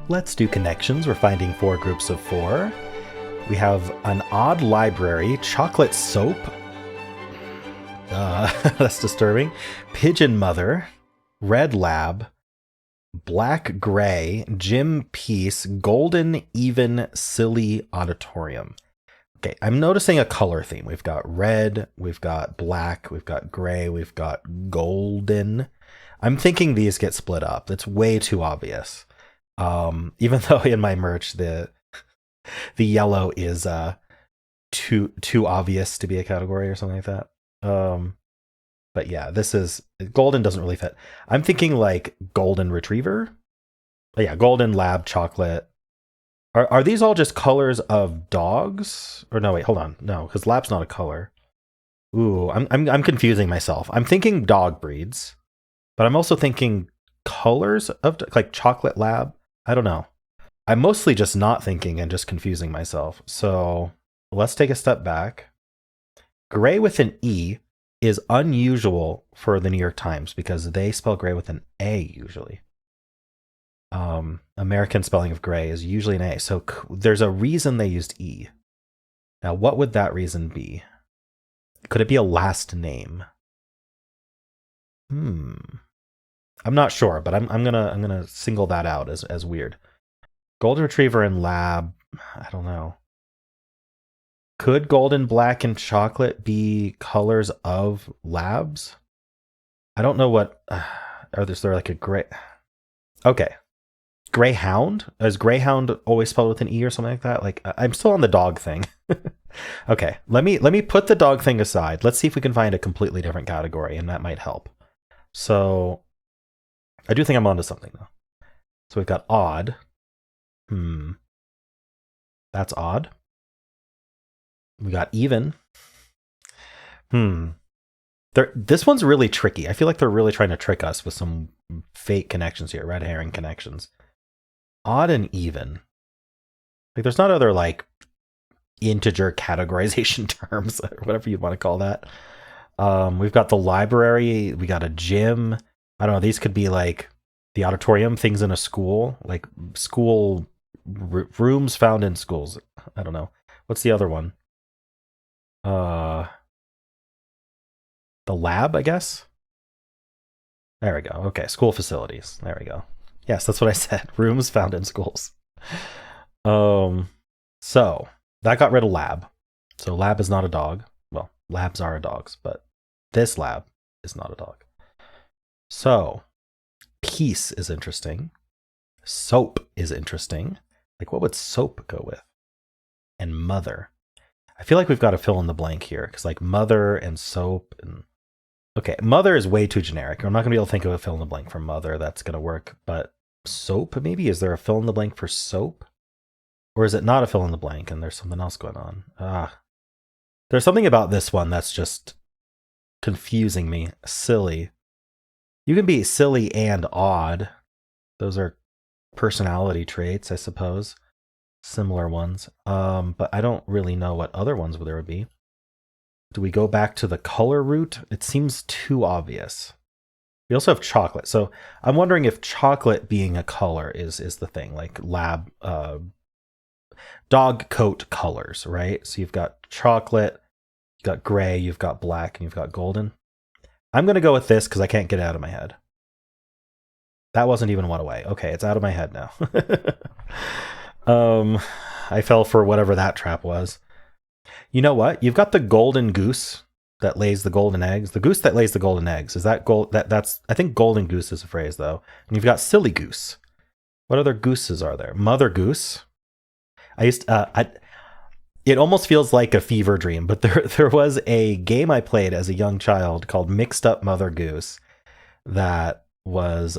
Let's do connections. We're finding 4 groups of 4. We have an odd library, chocolate soap. That's disturbing. Pigeon mother, red lab, black gray, gym piece, golden even silly auditorium. Okay, I'm noticing a color theme. We've got red, we've got black, we've got gray, we've got golden. I'm thinking these get split up. It's way too obvious. Even though in my merch the yellow is too obvious to be a category or something like that. But yeah, this is golden doesn't really fit. I'm thinking like golden retriever. But yeah, golden lab chocolate. Are these all just colors of dogs? Or no, wait, hold on. No, because lab's not a color. Ooh, I'm confusing myself. I'm thinking dog breeds, but I'm also thinking colors of like chocolate lab. I don't know. I'm mostly just not thinking and just confusing myself. So let's take a step back. Gray with an E is unusual for the New York Times because they spell gray with an A usually. American spelling of gray is usually an A. So there's a reason they used E. Now, what would that reason be? Could it be a last name? I'm not sure, but I'm gonna single that out as weird. Golden Retriever and Lab, I don't know. Could golden, black, and chocolate be colors of labs? I don't know what. Is there like a gray? Okay. Greyhound? Is Greyhound always spelled with an E or something like that? Like I'm still on the dog thing. Okay, let me put the dog thing aside. Let's see if we can find a completely different category, and that might help. So I do think I'm onto something though. So we've got odd. That's odd. We got even. This one's really tricky. I feel like they're really trying to trick us with some fake connections here, red herring connections. Odd and even. Like there's not other like integer categorization terms or whatever you'd want to call that. We've got the library, we got a gym. I don't know, these could be like the auditorium, things in a school, like school rooms found in schools. I don't know. What's the other one? The lab, I guess. There we go. Okay, school facilities. There we go. Yes, that's what I said. Rooms found in schools. So that got rid of lab. So lab is not a dog. Well, labs are dogs, but this lab is not a dog. So piece is interesting. Soap is interesting. Like what would soap go with? And mother. I feel like we've got to fill in the blank here because like mother and soap and okay, mother is way too generic. I'm not gonna be able to think of a fill in the blank for mother that's gonna work, but soap maybe? Is there a fill in the blank for soap? Or is it not a fill in the blank and there's something else going on? There's something about this one that's just confusing me. Silly. You can be silly and odd. Those are personality traits, I suppose. Similar ones. But I don't really know what other ones there would be. Do we go back to the color route? It seems too obvious. We also have chocolate. So I'm wondering if chocolate being a color is the thing, like lab dog coat colors, right? So you've got chocolate, you've got gray, you've got black, and you've got golden. I'm going to go with this because I can't get it out of my head. That wasn't even one away. Okay, it's out of my head now. I fell for whatever that trap was. You know what? You've got the golden goose that lays the golden eggs. The goose that lays the golden eggs. Is that that's I think golden goose is a phrase though. And you've got silly goose. What other gooses are there? Mother goose. It almost feels like a fever dream, but there was a game I played as a young child called Mixed Up Mother Goose that was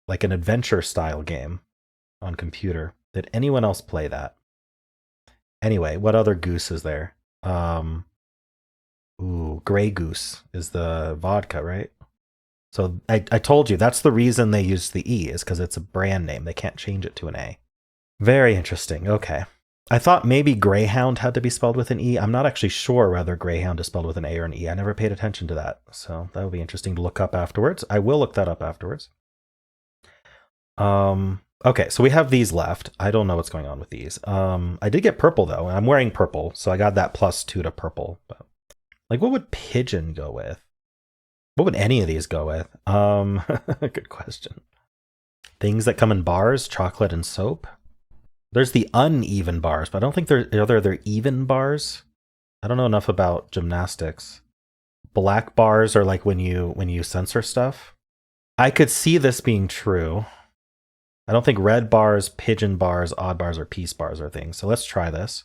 like an adventure style game on computer. Did anyone else play that? Anyway, what other goose is there? Grey Goose is the vodka, right? So I told you that's the reason they use the E is because it's a brand name. They can't change it to an A. Very interesting. Okay. I thought maybe Greyhound had to be spelled with an E. I'm not actually sure whether Greyhound is spelled with an A or an E. I never paid attention to that. So that would be interesting to look up afterwards. I will look that up afterwards. Okay, so we have these left. I don't know what's going on with these. I did get purple though, and I'm wearing purple, so I got that +2 to purple. But like, what would pigeon go with? What would any of these go with? Good question. Things that come in bars, chocolate and soap. There's the uneven bars, but I don't think they're even bars. I don't know enough about gymnastics. Black bars are like when you censor stuff. I could see this being true. I don't think red bars, pigeon bars, odd bars, or piece bars are things. So let's try this.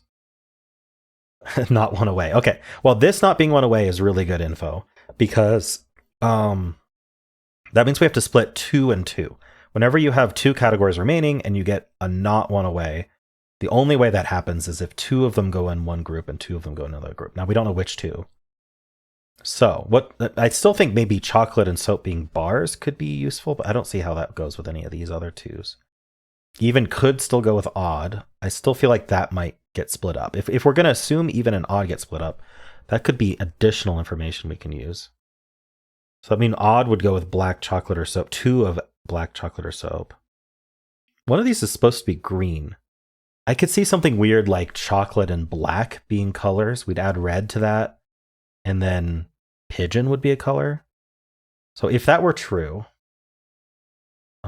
Not one away. Okay. Well, this not being one away is really good info because that means we have to split 2 and 2. Whenever you have 2 categories remaining and you get a not one away, the only way that happens is if 2 of them go in one group and 2 of them go in another group. Now we don't know which 2. So what I still think maybe chocolate and soap being bars could be useful, but I don't see how that goes with any of these other 2s. Even could still go with odd. I still feel like that might get split up. If we're going to assume even and odd get split up, that could be additional information we can use. So I mean, odd would go with black chocolate or soap. 2 of black chocolate or soap. One of these is supposed to be green. I could see something weird like chocolate and black being colors. We'd add red to that. And then pigeon would be a color. So if that were true, I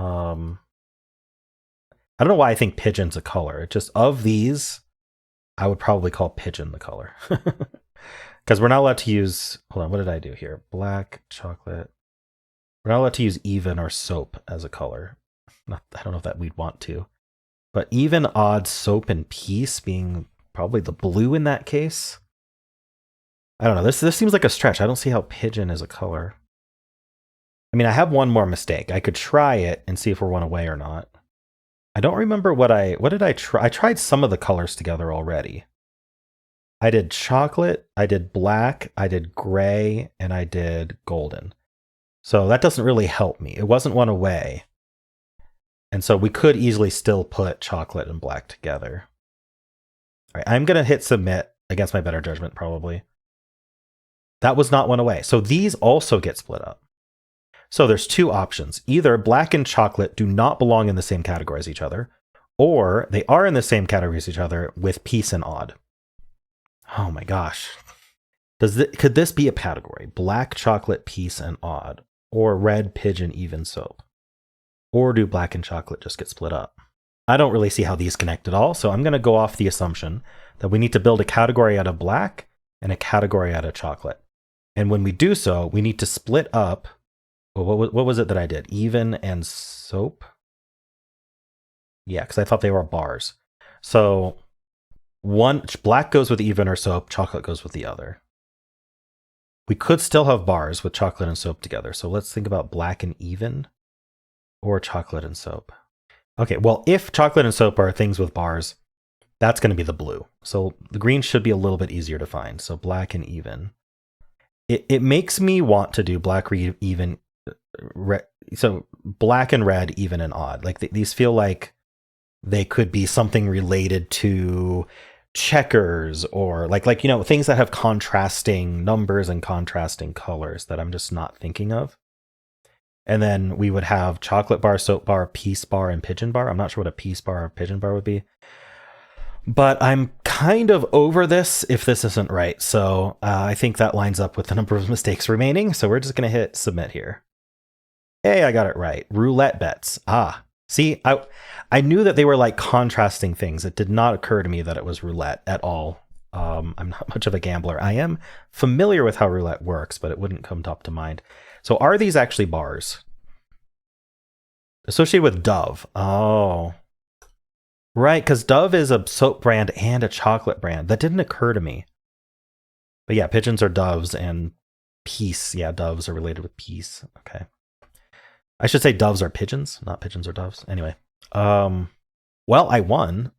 don't know why I think pigeon's a color. It just, of these, I would probably call pigeon the color. Because we're not allowed to use, hold on, what did I do here? Black, chocolate. We're not allowed to use even or soap as a color. I don't know if that we'd want to. But even, odd, soap, and piece being probably the blue in that case. I don't know. This seems like a stretch. I don't see how pigeon is a color. I mean, I have one more mistake. I could try it and see if we're one away or not. I don't remember what did I try? I tried some of the colors together already. I did chocolate, I did black, I did gray, and I did golden. So that doesn't really help me. It wasn't one away. And so we could easily still put chocolate and black together. All right, I'm going to hit submit against my better judgment, probably. That was not one away. So these also get split up. So there's 2 options. Either black and chocolate do not belong in the same category as each other, or they are in the same category as each other with piece and odd. Oh my gosh. Could this be a category? Black, chocolate, piece, and odd. Or red, pigeon, even, soap. Or do black and chocolate just get split up? I don't really see how these connect at all, so I'm going to go off the assumption that we need to build a category out of black and a category out of chocolate. And when we do so, we need to split up. Well, what was it that I did? Even and soap? Yeah, because I thought they were bars. So black goes with even or soap, chocolate goes with the other. We could still have bars with chocolate and soap together. So let's think about black and even or chocolate and soap. Okay, well, if chocolate and soap are things with bars, that's going to be the blue. So the green should be a little bit easier to find. So black and even. It makes me want to do black, even, so black and red, even and odd. Like these feel like they could be something related to checkers or like things that have contrasting numbers and contrasting colors that I'm just not thinking of. And then we would have chocolate bar, soap bar, piece bar, and pigeon bar. I'm not sure what a piece bar or pigeon bar would be. But I'm kind of over this if this isn't right. So I think that lines up with the number of mistakes remaining. So we're just going to hit submit here. Hey, I got it right. Roulette bets. See, I knew that they were like contrasting things. It did not occur to me that it was roulette at all. I'm not much of a gambler. I am familiar with how roulette works, but it wouldn't come top to mind. So are these actually bars? Associated with Dove. Oh. Right, because Dove is a soap brand and a chocolate brand. That didn't occur to me. But yeah, pigeons are doves and peace. Yeah, doves are related with peace. Okay. I should say doves are pigeons, not pigeons are doves. Anyway. Well, I won.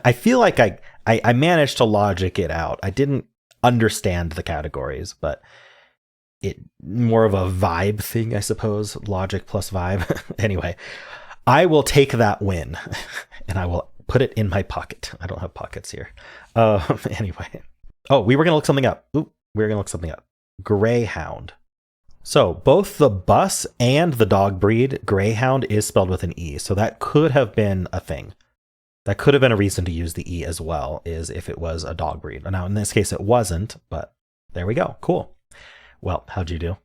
I feel like I managed to logic it out. I didn't understand the categories, but it more of a vibe thing, I suppose. Logic plus vibe. Anyway, I will take that win and I will put it in my pocket. I don't have pockets here. Anyway. Oh, we were going to look something up. We were going to look something up. Greyhound. So both the bus and the dog breed, Greyhound, is spelled with an E. So that could have been a thing. That could have been a reason to use the E as well, is if it was a dog breed. Now, in this case, it wasn't, but there we go. Cool. Well, how'd you do?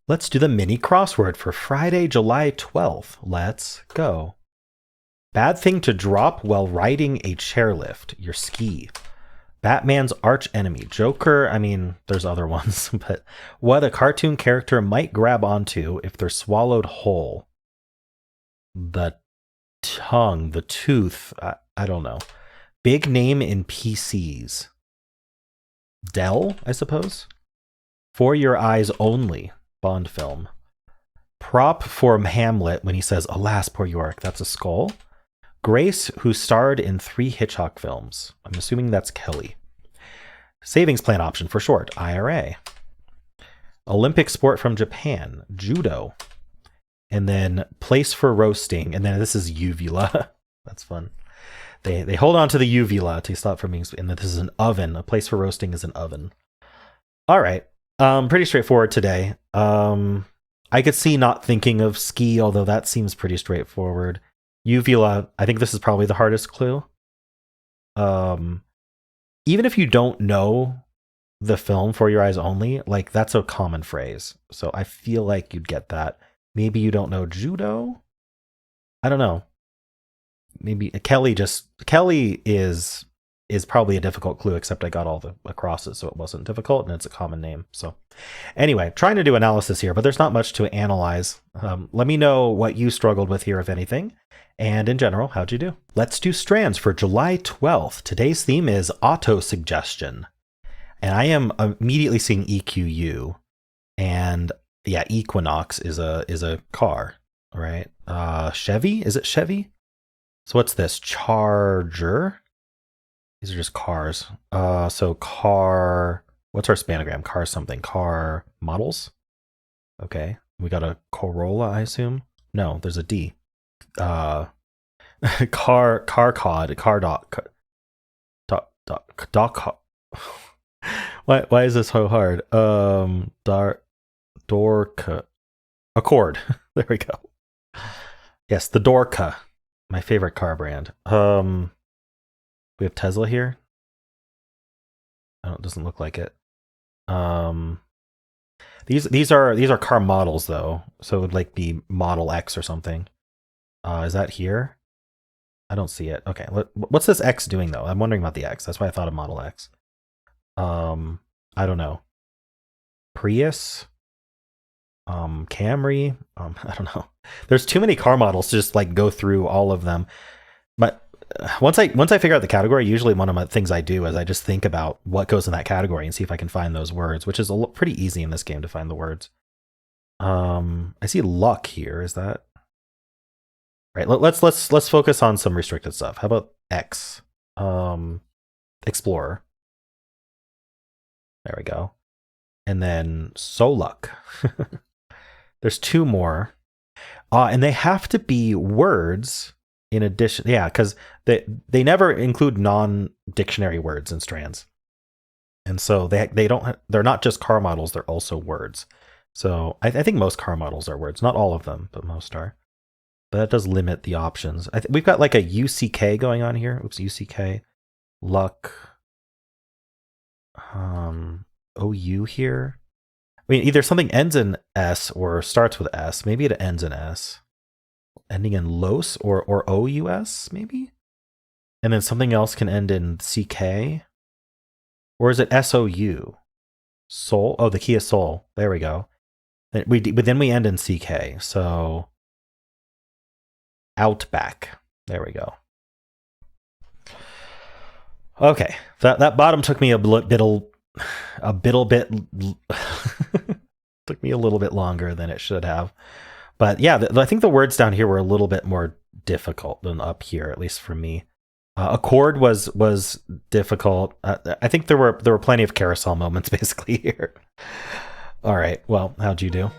Let's do the mini crossword for Friday, July 12th. Let's go. Bad thing to drop while riding a chairlift, your ski. Batman's arch enemy, Joker. I mean, there's other ones, but what a cartoon character might grab onto if they're swallowed whole. The tongue, the tooth, I don't know. Big name in PCs. Dell, I suppose. For Your Eyes Only, Bond film. Prop for Hamlet when he says, alas, poor York, that's a skull. Grace, who starred in 3 Hitchcock films. I'm assuming that's Kelly. Savings plan option for short, IRA. Olympic sport from Japan, judo. And then place for roasting. And then this is uvula. That's fun. They hold on to the uvula to stop from being, and this is an oven. A place for roasting is an oven. All right. Pretty straightforward today. I could see not thinking of ski, although that seems pretty straightforward. Uvula, I think this is probably the hardest clue. Even if you don't know the film For Your Eyes Only, like that's a common phrase. So I feel like you'd get that. Maybe you don't know judo. I don't know. Maybe Kelly is probably a difficult clue, except I got all the across it, so it wasn't difficult, and it's a common name. So anyway, trying to do analysis here, but there's not much to analyze. Let me know what you struggled with here, if anything. And in general, how'd you do? Let's do Strands for July 12th. Today's theme is auto-suggestion. And I am immediately seeing EQU. And yeah, Equinox is a car, right? Chevy? Is it Chevy? So what's this? Charger. These are just cars. So car, what's our spanogram? Car something. Car models? Okay. We got a Corolla, I assume? No, there's a D. Car cod, car doc, doc. Why is this so hard? Dorca, Accord. There we go. Yes, the Dorca, my favorite car brand. We have Tesla here. Oh, it doesn't look like it. These are car models though, so it would like be Model X or something. Is that here? I don't see it. Okay, what's this X doing though? I'm wondering about the X. That's why I thought of Model X. I don't know. Prius. Camry. I don't know. There's too many car models to just like go through all of them. But once I figure out the category, usually one of the things I do is I just think about what goes in that category and see if I can find those words, which is pretty easy in this game to find the words. I see luck here. Is that right? Let's focus on some restricted stuff. How about X? Explorer. There we go. And then Soluk. There's 2 more. And they have to be words in addition. Yeah, because they never include non-dictionary words in Strands. And so they're not just car models, they're also words. So I think most car models are words. Not all of them, but most are. But that does limit the options. We've got like a UCK going on here. Oops, UCK. Luck. OU here. I mean, either something ends in S or starts with S. Maybe it ends in S. Ending in Los or OUS, maybe? And then something else can end in CK? Or is it SOU? Soul? Oh, the key is Soul. There we go. But then we end in CK. So Outback. There we go. Okay. That bottom took me a bit took me a little bit longer than it should have. But yeah, I think the words down here were a little bit more difficult than up here, at least for me. Accord was difficult. I think there were plenty of carousel moments basically here. All right. Well, how'd you do?